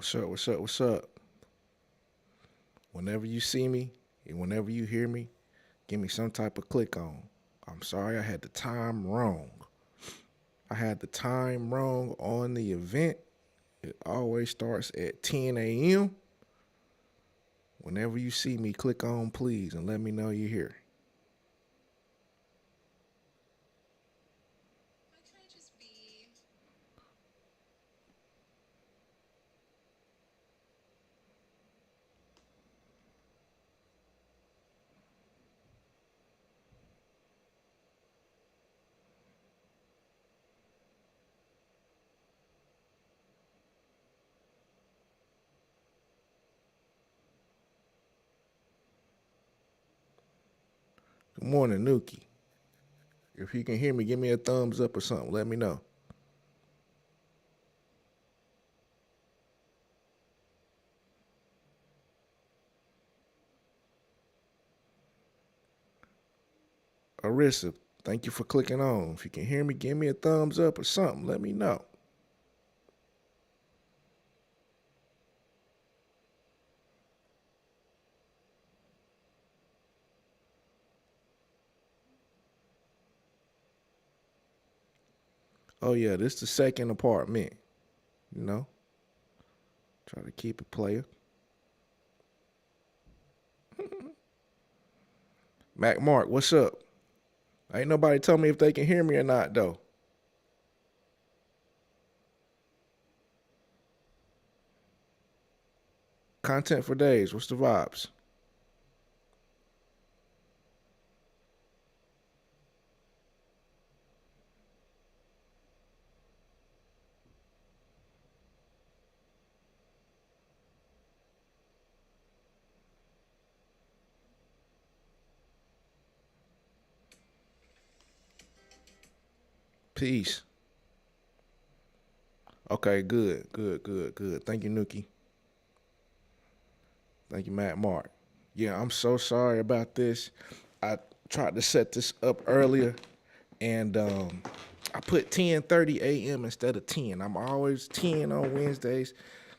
What's up? What's up? What's up? Whenever you see me and whenever you hear me, give me some type of click on. I'm sorry I had the time wrong. I had the time wrong on the event. It always starts at 10 a.m. Whenever you see me, click on please and let me know you're here. Good morning, Nuki. If you can hear me, give me a thumbs up or something. Let me know. Arissa, thank you for clicking on. If you can hear me, give me a thumbs up or something. Let me know. Oh yeah, this is the second apartment. You know, try to keep it player. Mac Mark, what's up? Ain't nobody tell me if they can hear me or not though. Content for days. What's the vibes? Peace. Okay, good, good, good, good. Thank you, Nuki. Thank you, Matt Mark. Yeah, I'm so sorry about this. I tried to set this up earlier, and I put 10:30 a.m. instead of 10. I'm always 10 on Wednesdays,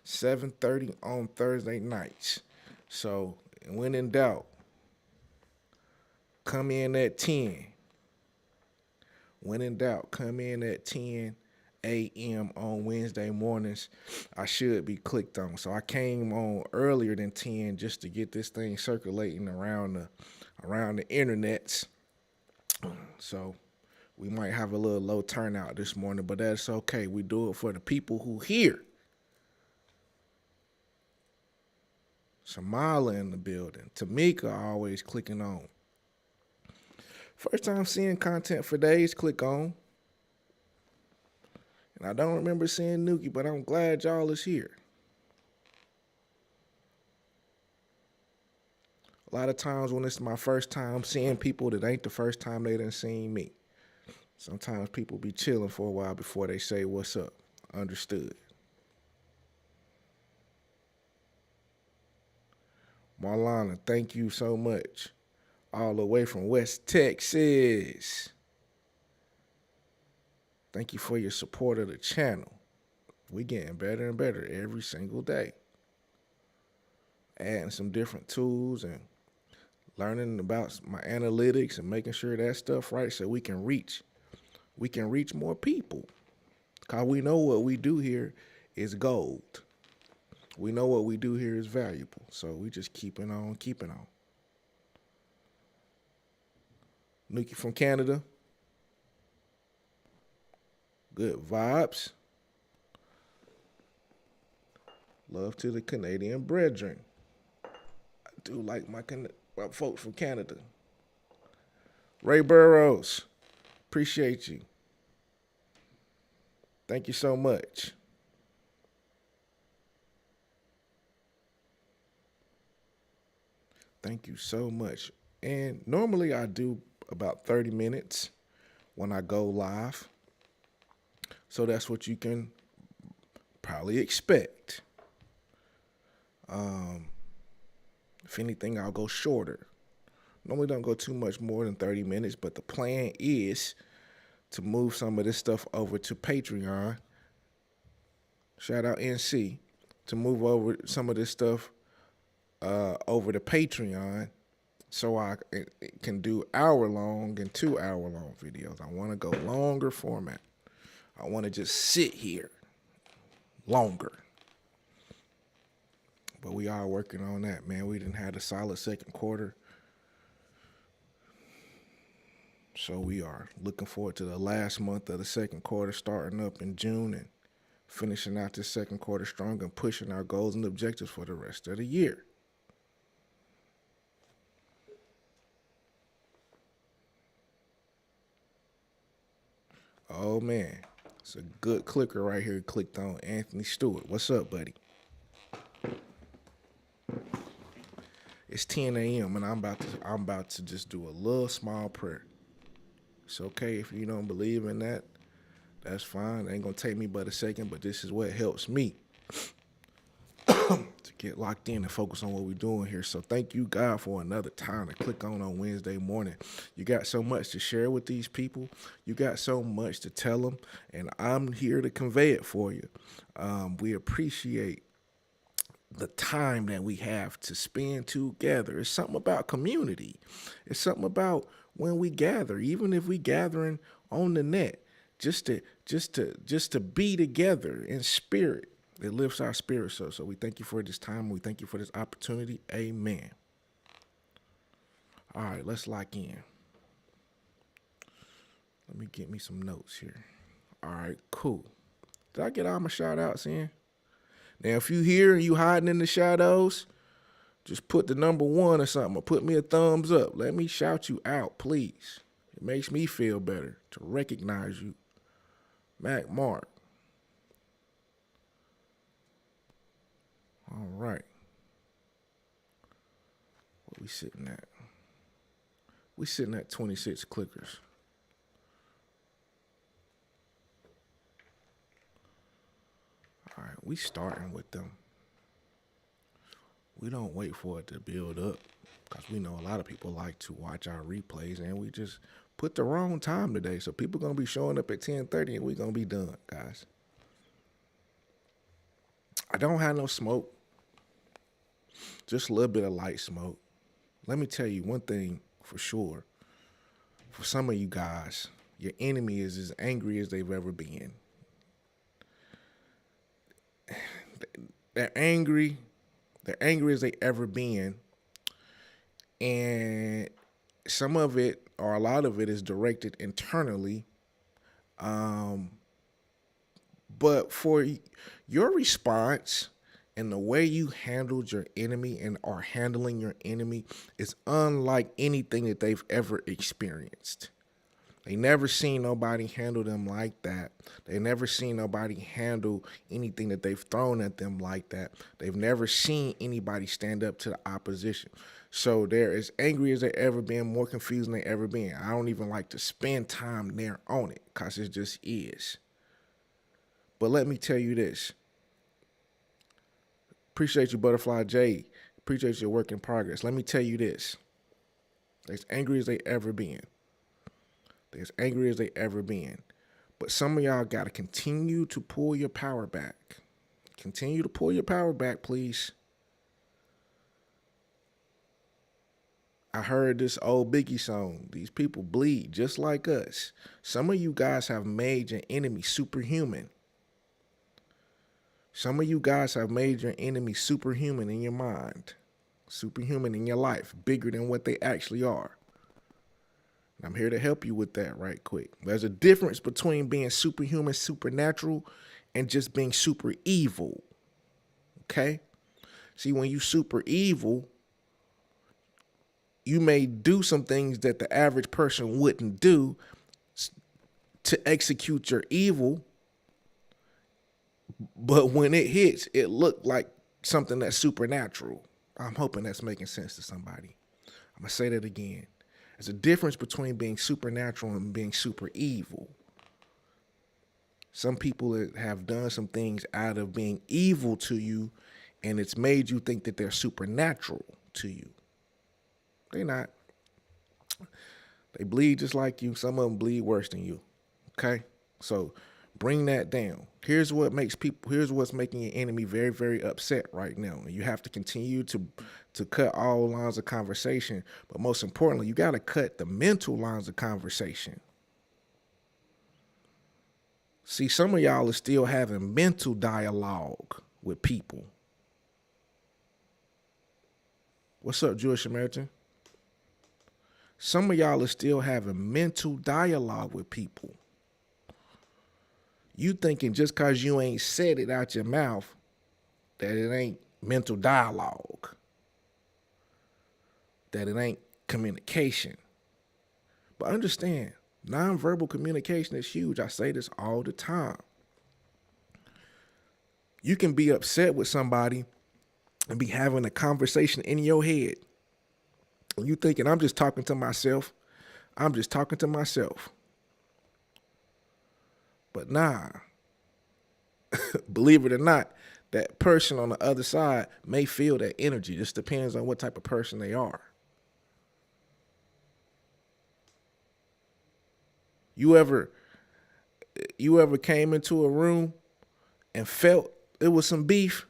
7:30 on Thursday nights. So when in doubt, come in at 10. When in doubt, come in at 10 a.m. on Wednesday mornings. I should be clicked on. So I came on earlier than 10 just to get this thing circulating around the internets. So we might have a little low turnout this morning, but that's okay. We do it for the people who hear. Shamala in the building. Tamika always clicking on. First time seeing content for days, click on. And I don't remember seeing Nuki, but I'm glad y'all is here. A lot of times when it's my first time seeing people that ain't the first time they done seen me. Sometimes people be chilling for a while before they say what's up. Understood. Marlana, thank you so much. All the way from West Texas. Thank you for your support of the channel. We getting better and better every single day. Adding some different tools and learning about my analytics and making sure that stuff right so we can reach more people. Cause we know what we do here is gold. We know what we do here is valuable. So we just keeping on keeping on. Nuki from Canada. Good vibes. Love to the Canadian brethren. I do like my folks from Canada. Ray Burrows, appreciate you. Thank you so much. Thank you so much. And normally I do about 30 minutes when I go live. So that's what you can probably expect. If anything, I'll go shorter. Normally don't go too much more than 30 minutes, but the plan is to move some of this stuff over to Patreon. Shout out NC. to move over some of this stuff over to Patreon, so I can do hour-long and 2-hour-long videos. I want to go longer format. I want to just sit here longer. But we are working on that, man. We didn't have a solid second quarter. So we are looking forward to the last month of the second quarter, starting up in June and finishing out this second quarter strong and pushing our goals and objectives for the rest of the year. Oh, man. It's a good clicker right here. Clicked on Anthony Stewart. What's up, buddy? It's 10 a.m. and I'm about to just do a little small prayer. It's okay if you don't believe in that. That's fine. It ain't gonna take me but a second, but this is what helps me to get locked in and focus on what we're doing here. So thank you, God, for another time to click on Wednesday morning. You got so much to share with these people. You got so much to tell them, and I'm here to convey it for you. We appreciate the time that we have to spend together. It's something about community. It's something about when we gather, even if we gathering on the net, just to be together in spirit. It lifts our spirit. So we thank you for this time. We thank you for this opportunity. Amen. All right, let's lock in. Let me get me some notes here. All right, cool. Did I get all my shout outs in? Now, if you here and you hiding in the shadows, just put the number 1 or something, or put me a thumbs up. Let me shout you out, please. It makes me feel better to recognize you. Mac Mark. All right. What we sitting at? We sitting at 26 clickers. All right, we starting with them. We don't wait for it to build up because we know a lot of people like to watch our replays, and we just put the wrong time today. So people going to be showing up at 10:30 and we're going to be done, guys. I don't have no smoke. Just a little bit of light smoke. Let me tell you one thing for sure. For some of you guys, your enemy is as angry as they've ever been. They're angry. They're angry as they ever been. And some of it, or a lot of it, is directed internally. But for your response and the way you handled your enemy and are handling your enemy is unlike anything that they've ever experienced. They never seen nobody handle them like that. They never seen nobody handle anything that they've thrown at them like that. They've never seen anybody stand up to the opposition. So they're as angry as they ever been, more confused than they ever been. I don't even like to spend time there on it because it just is. But let me tell you this. Appreciate you, Butterfly J. Appreciate your work in progress. Let me tell you this. They're as angry as they ever been. They're as angry as they ever been. But some of y'all got to continue to pull your power back. Continue to pull your power back, please. I heard this old Biggie song. These people bleed just like us. Some of you guys have made your enemy superhuman. Some of you guys have made your enemy superhuman in your mind, superhuman in your life, bigger than what they actually are. And I'm here to help you with that right quick. There's a difference between being superhuman, supernatural, and just being super evil. Okay? See, when you super evil, you may do some things that the average person wouldn't do to execute your evil. But when it hits, it looked like something that's supernatural. I'm hoping that's making sense to somebody. I'm going to say that again. There's a difference between being supernatural and being super evil. Some people have done some things out of being evil to you, and it's made you think that they're supernatural to you. They're not. They bleed just like you. Some of them bleed worse than you. Okay? So Bring that down. Here's what's making your enemy very, very upset right now. And you have to continue to cut all lines of conversation. But most importantly, you got to cut the mental lines of conversation. See, some of y'all are still having mental dialogue with people. What's up, Jewish American? Some of y'all are still having mental dialogue with people. You thinking just because you ain't said it out your mouth that it ain't mental dialogue, that it ain't communication. But understand, nonverbal communication is huge. I say this all the time. You can be upset with somebody and be having a conversation in your head. And you thinking, I'm just talking to myself. I'm just talking to myself. But nah, believe it or not, that person on the other side may feel that energy. Just depends on what type of person they are. You ever came into a room and felt it was some beef,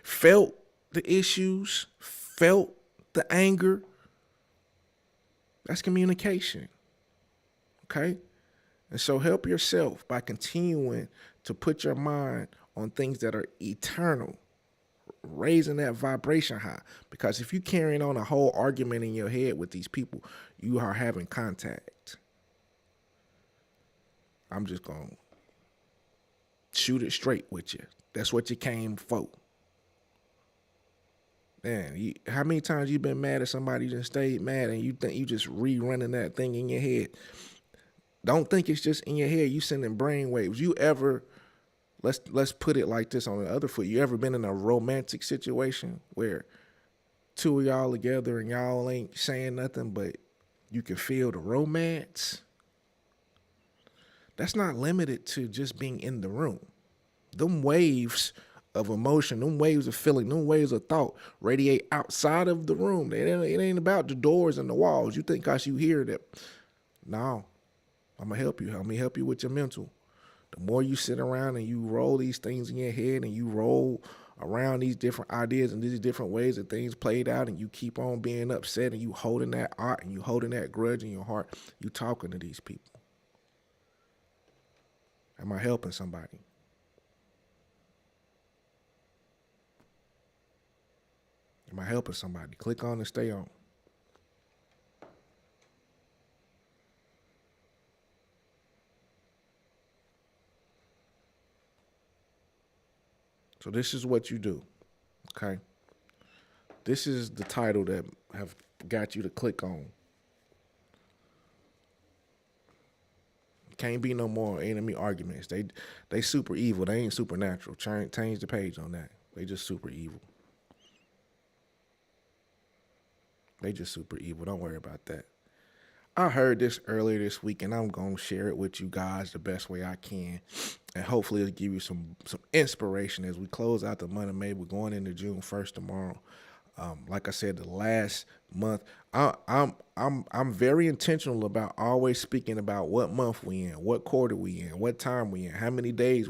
felt the issues, felt the anger? That's communication. Okay? And so help yourself by continuing to put your mind on things that are eternal, raising that vibration high. Because if you're carrying on a whole argument in your head with these people, you are having contact. I'm just going to shoot it straight with you. That's what you came for. Man, how many times you been mad at somebody, you just stayed mad, and you think you just rerunning that thing in your head? Don't think it's just in your head. You sending brain waves. You ever, let's put it like this on the other foot. You ever been in a romantic situation where two of y'all together and y'all ain't saying nothing, but you can feel the romance? That's not limited to just being in the room. Them waves of emotion, them waves of feeling, them waves of thought radiate outside of the room. It ain't about the doors and the walls. You think because you hear that. No, I'm going to help you. Let me help you with your mental. The more you sit around and you roll these things in your head and you roll around these different ideas and these different ways that things played out, and you keep on being upset and you holding that art and you holding that grudge in your heart, you talking to these people. Am I helping somebody? Am I helping somebody? Click on and stay on. So this is what you do, okay? This is the title that have got you to click on. Can't be no more enemy arguments. They super evil. They ain't supernatural. Change the page on that. They just super evil. They just super evil. Don't worry about that. I heard this earlier this week, and I'm going to share it with you guys the best way I can. And hopefully it'll give you some inspiration as we close out the month of May. We're going into June 1st tomorrow. Like I said, the last month, I'm very intentional about always speaking about what month we in, what quarter we in, what time we in, how many days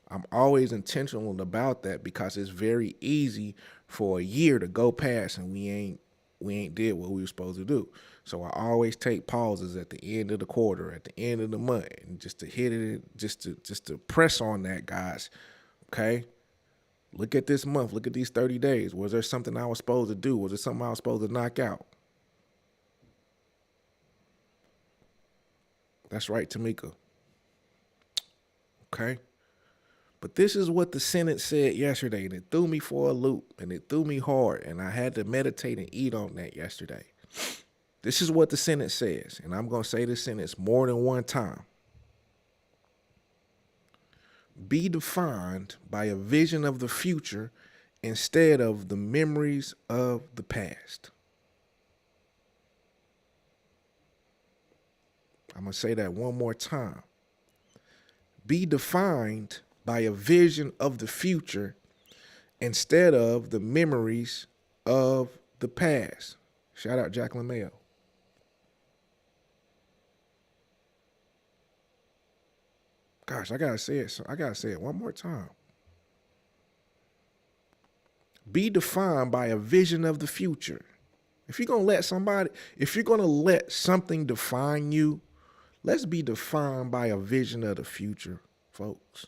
I'm always intentional about that, because it's very easy for a year to go past and we ain't did what we were supposed to do. So I always take pauses at the end of the quarter, at the end of the month, and just to hit it, just to press on that, guys. Okay? Look at this month. Look at these 30 days. Was there something I was supposed to do? Was there something I was supposed to knock out? That's right, Tamika. Okay? But this is what the Senate said yesterday, and it threw me for a loop, and it threw me hard, and I had to meditate and eat on that yesterday. This is what the Senate says, and I'm going to say this sentence more than one time. Be defined by a vision of the future instead of the memories of the past. I'm going to say that one more time. Be defined by a vision of the future instead of the memories of the past. Shout out Jacqueline Mayo. Gosh, I gotta say it. I gotta say it one more time. Be defined by a vision of the future. If you're gonna let something define you, let's be defined by a vision of the future, folks.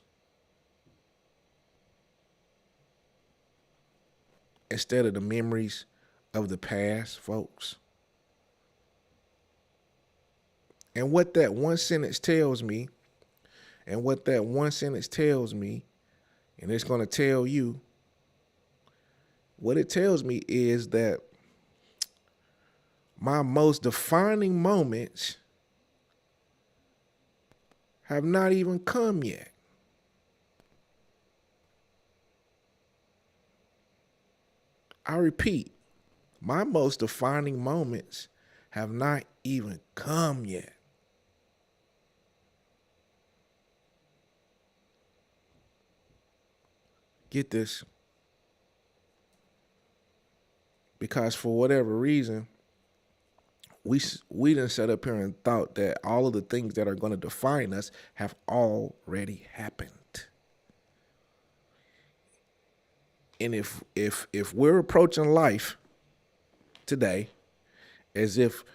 Instead of the memories of the past, folks. And what that one sentence tells me, and it's going to tell you, what it tells me is that my most defining moments have not even come yet. I repeat, my most defining moments have not even come yet. Get this. Because for whatever reason, we done sat up here and thought that all of the things that are going to define us have already happened. And if we're approaching life today as if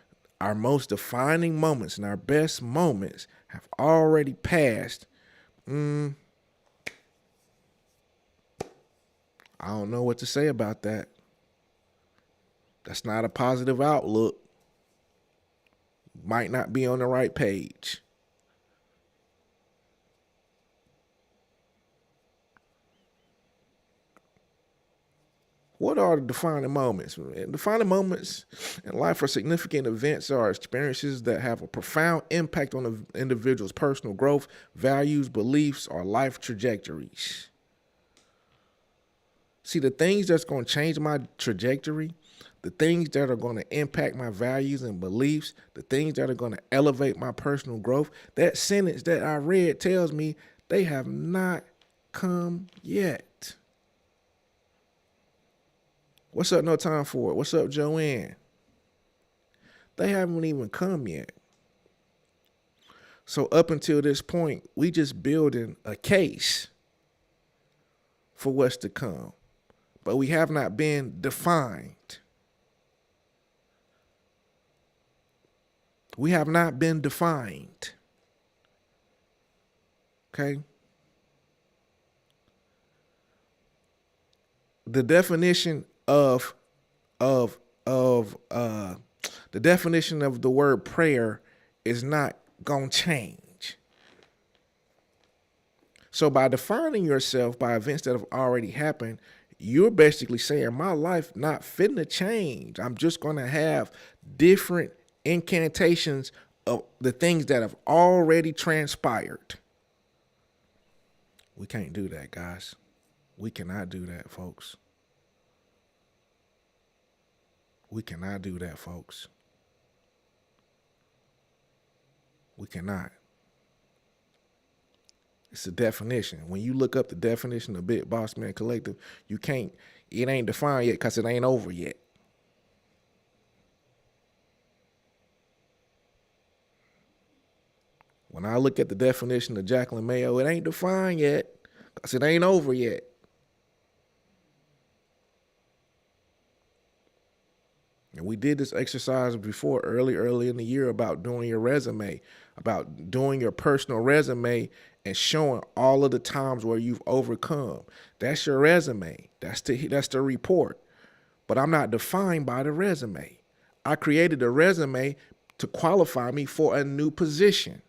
our most defining moments and our best moments have already passed, I don't know what to say about that. That's not a positive outlook. Might not be on the right page. What are the defining moments? Defining moments in life are significant events or experiences that have a profound impact on the individual's personal growth, values, beliefs, or life trajectories. See, the things that's going to change my trajectory, the things that are going to impact my values and beliefs, the things that are going to elevate my personal growth, that sentence that I read tells me they have not come yet. What's up, No Time For It? What's up, Joanne? They haven't even come yet. So up until this point, we just building a case for what's to come. But we have not been defined. We have not been defined. Okay? The definition of the definition of the word prayer is not gonna change. So by defining yourself by events that have already happened, you're basically saying my life not finna change. I'm just gonna have different incantations of the things that have already transpired. We can't do that, guys. We cannot do that, folks. We cannot do that, folks. We cannot. It's a definition. When you look up the definition of Big Boss Man Collective, you can't, it ain't defined yet because it ain't over yet. When I look at the definition of Jacqueline Mayo, it ain't defined yet because it ain't over yet. And we did this exercise before early in the year about doing your resume, about doing your personal resume and showing all of the times where you've overcome. That's your resume. That's the report. But I'm not defined by the resume. I created a resume to qualify me for a new position.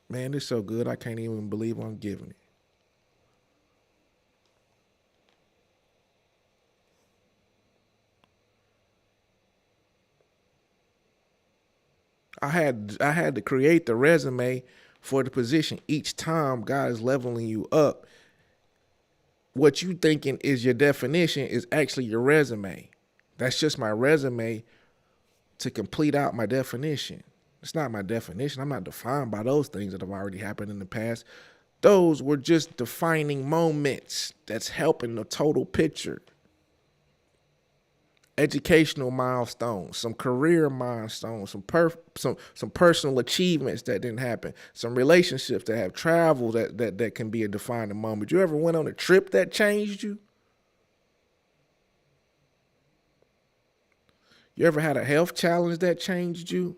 Man, it's so good I can't even believe I'm giving it. I had to create the resume for the position. Each time God is leveling you up, what you thinking is your definition is actually your resume. That's just my resume to complete out my definition. It's not my definition. I'm not defined by those things that have already happened in the past. Those were just defining moments that's helping the total picture. educational milestones, some career milestones, some personal achievements that didn't happen, some relationships that have travel that can be a defining moment. You ever went on a trip that changed you? You ever had a health challenge that changed you?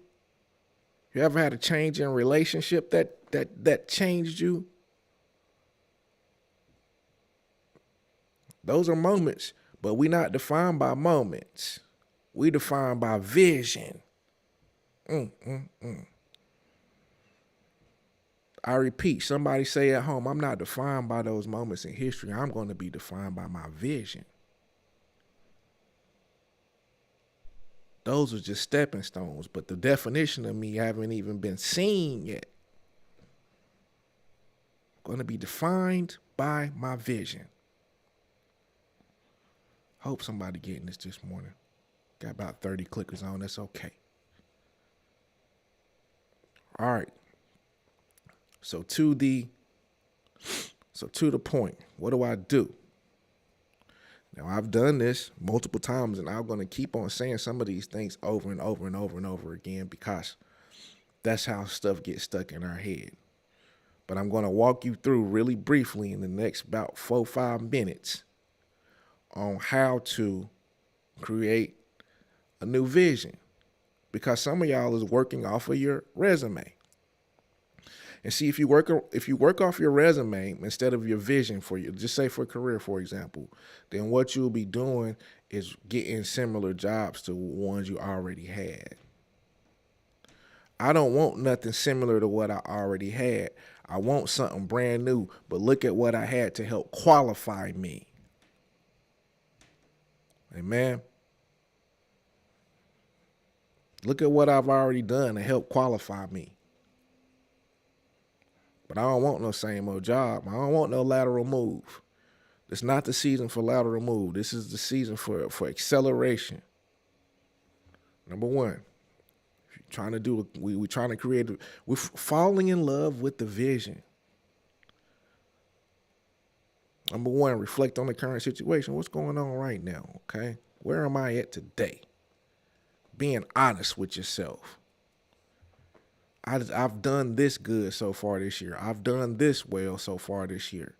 You ever had a change in relationship that changed you? Those are moments, but we not defined by moments. We defined by vision. I repeat, somebody say at home, I'm not defined by those moments in history. I'm going to be defined by my vision. Those are just stepping stones, but the definition of me haven't even been seen yet. I'm going to be defined by my vision. Hope somebody getting this morning. Got about 30 clickers on. That's okay. All right. So to the point, what do I do? Now, I've done this multiple times, and I'm going to keep on saying some of these things over and over and over and over again because that's how stuff gets stuck in our head. But I'm going to walk you through really briefly in the next about 4-5 minutes on how to create a new vision, because some of y'all is working off of your resume. And see, if you work off your resume instead of your vision for you, just say for a career, for example, then what you'll be doing is getting similar jobs to ones you already had. I don't want nothing similar to what I already had. I want something brand new, but look at what I had to help qualify me. Amen. Look at what I've already done to help qualify me. But I don't want no same old job. I don't want no lateral move. It's not the season for lateral move. This is the season for acceleration. Number one, we're trying to create, we're falling in love with the vision. Number one, reflect on the current situation. What's going on right now, okay? Where am I at today? Being honest with yourself. I've done this good so far this year. I've done this well so far this year.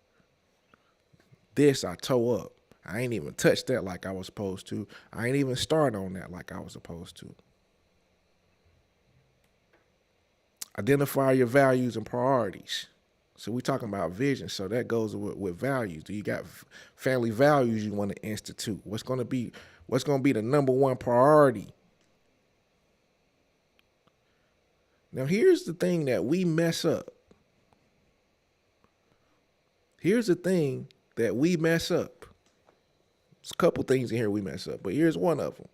This I tore up. I ain't even touched that like I was supposed to. I ain't even started on that like I was supposed to. Identify your values and priorities. So we talking about vision, so that goes with values. Do you got family values you want to institute? What's going to be the number one priority? Now, here's the thing that we mess up. Here's the thing that we mess up. There's a couple things in here we mess up, but here's one of them.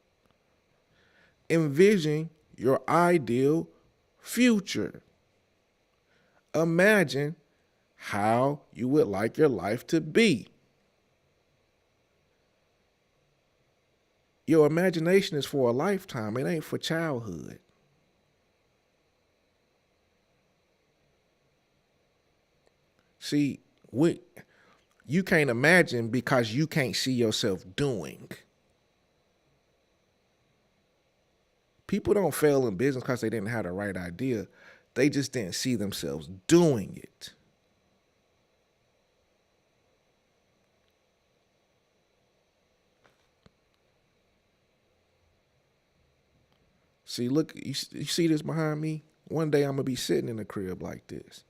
Envision your ideal future. Imagine how you would like your life to be. Your imagination is for a lifetime. It ain't for childhood. See, you can't imagine because you can't see yourself doing. People don't fail in business because they didn't have the right idea. They just didn't see themselves doing it. See, look, you see this behind me? One day I'm going to be sitting in a crib like this.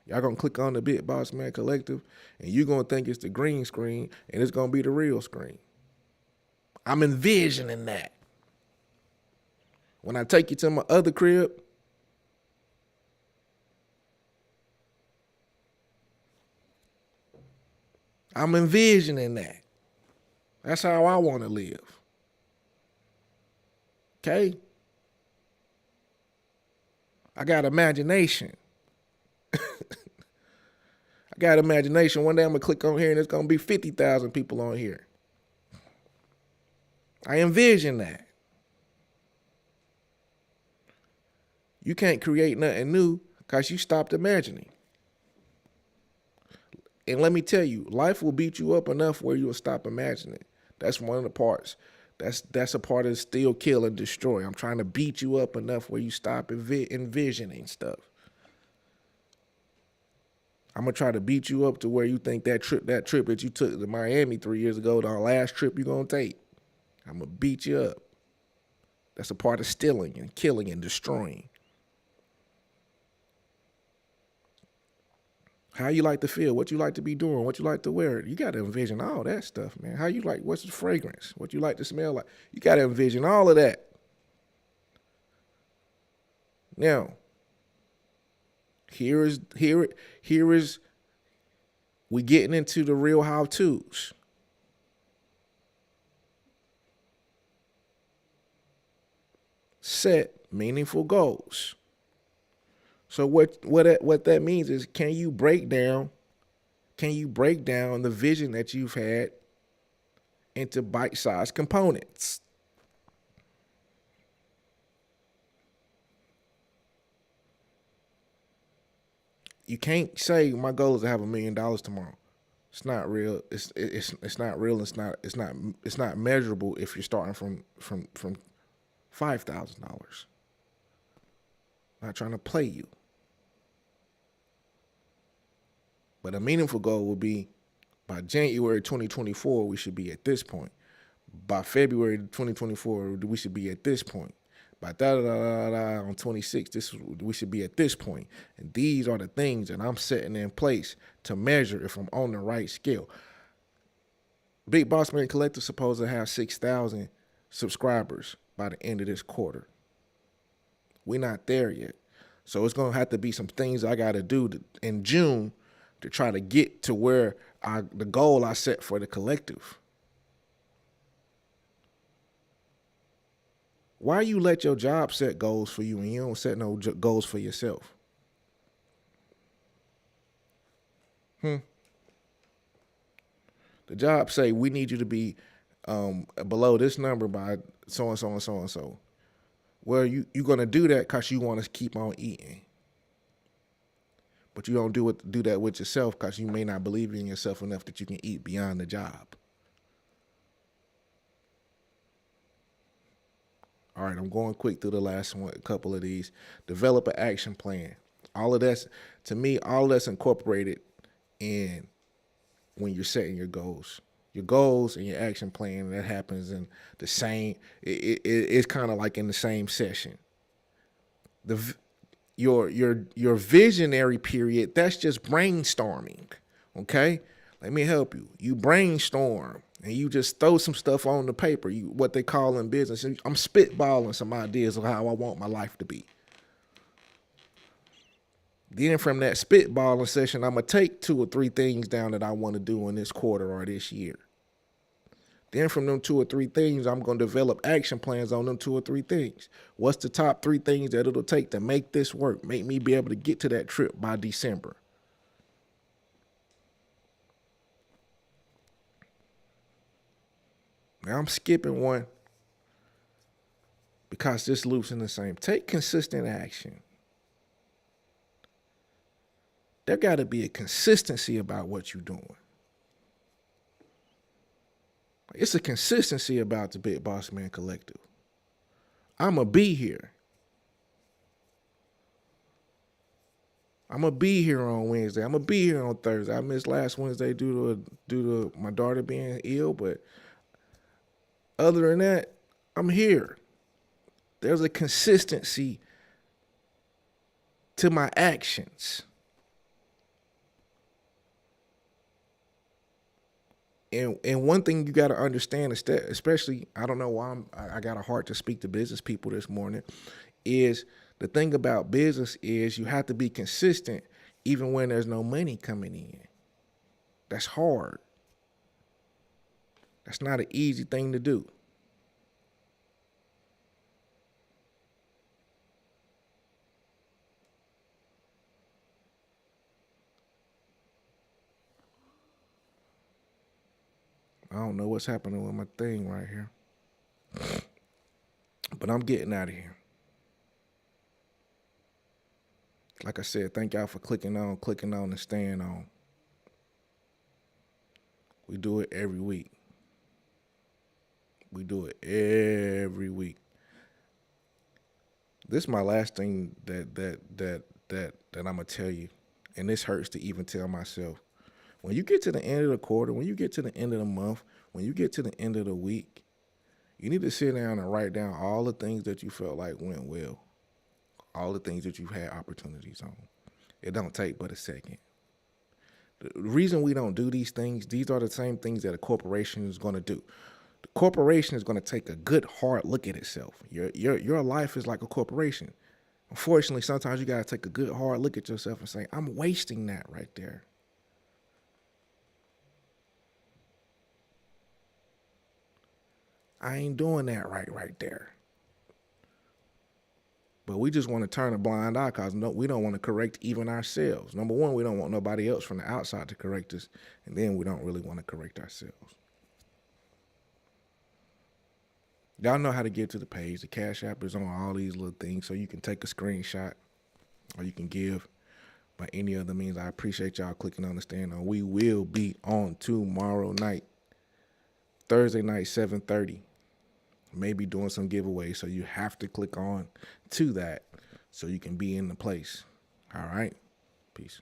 Y'all going to click on the Big Boss Man Collective, and you're going to think it's the green screen, and it's going to be the real screen. I'm envisioning that. When I take you to my other crib, I'm envisioning that. That's how I want to live. Okay? I got imagination. I got imagination. One day I'm going to click on here and there's going to be 50,000 people on here. I envision that. You can't create nothing new because you stopped imagining. And let me tell you, life will beat you up enough where you'll stop imagining. That's one of the parts. That's a part of still kill and destroy. I'm trying to beat you up enough where you stop envisioning stuff. I'm gonna try to beat you up to where you think that trip that you took to Miami 3 years ago, the last trip you're gonna take. I'm gonna beat you up. That's a part of stealing and killing and destroying. How you like to feel, what you like to be doing, what you like to wear. You gotta envision all that stuff, man. How you like, what's the fragrance, what you like to smell like. You gotta envision all of that. Now, here is we getting into the real how tos. Set meaningful goals. So what that means is, can you break down the vision that you've had into bite-sized components? You can't say my goal is to have $1 million tomorrow. It's not real. It's not real. It's not measurable if you're starting from $5,000. Not trying to play you. But a meaningful goal will be by January 2024, we should be at this point. By February 2024, we should be at this point. By on 26, we should be at this point. And these are the things that I'm setting in place to measure if I'm on the right scale. Big Boss Man Collective supposed to have 6,000 subscribers by the end of this quarter. We're not there yet. So it's going to have to be some things I got to do in June to try to get to where the goal I set for the collective. Why you let your job set goals for you and you don't set no goals for yourself? The job say we need you to be below this number by so and so and so and so. Well, you're gonna do that because you want to keep on eating, but you don't do that with yourself because you may not believe in yourself enough that you can eat beyond the job. All right, I'm going quick through the last one, a couple of these. Develop an action plan. All of that's, to me, all of that's incorporated in when you're setting your goals. Your goals and your action plan, that happens in the same, it's kind of like in the same session. Your visionary period, that's just brainstorming, okay? Let me help you. You brainstorm and you just throw some stuff on the paper, what they call in business. I'm spitballing some ideas of how I want my life to be. Then from that spitballing session, I'm going to take 2 or 3 things down that I want to do in this quarter or this year. Then from them 2 or 3 things, I'm going to develop action plans on them 2 or 3 things. What's the top 3 things that it'll take to make this work, make me be able to get to that trip by December? Now I'm skipping one because this loops in the same. Take consistent action. There got to be a consistency about what you're doing. It's a consistency about the Big Boss Man Collective. I'm going to be here. I'm going to be here on Wednesday. I'm going to be here on Thursday. I missed last Wednesday due to my daughter being ill, but other than that, I'm here. There's a consistency to my actions. And one thing you got to understand is that, especially, I don't know why I got a heart to speak to business people this morning, is the thing about business is you have to be consistent even when there's no money coming in. That's hard. That's not an easy thing to do. I don't know what's happening with my thing right here. But I'm getting out of here. Like I said, thank y'all for clicking on, and staying on. We do it every week. We do it every week. This is my last thing that I'm gonna tell you, and this hurts to even tell myself. When you get to the end of the quarter, when you get to the end of the month, when you get to the end of the week, you need to sit down and write down all the things that you felt like went well, all the things that you've had opportunities on. It don't take but a second. The reason we don't do these things, these are the same things that a corporation is going to do. The corporation is going to take a good hard look at itself. Your life is like a corporation. Unfortunately, sometimes you got to take a good hard look at yourself and say, I'm wasting that right there. I ain't doing that right there. But we just want to turn a blind eye because no, we don't want to correct even ourselves. Number one, we don't want nobody else from the outside to correct us. And then we don't really want to correct ourselves. Y'all know how to get to the page. The Cash App is on all these little things, so you can take a screenshot or you can give by any other means. I appreciate y'all clicking on the stand on. We will be on tomorrow night, Thursday night, 7:30. Maybe doing some giveaways, so you have to click on to that so you can be in the place. All right? Peace.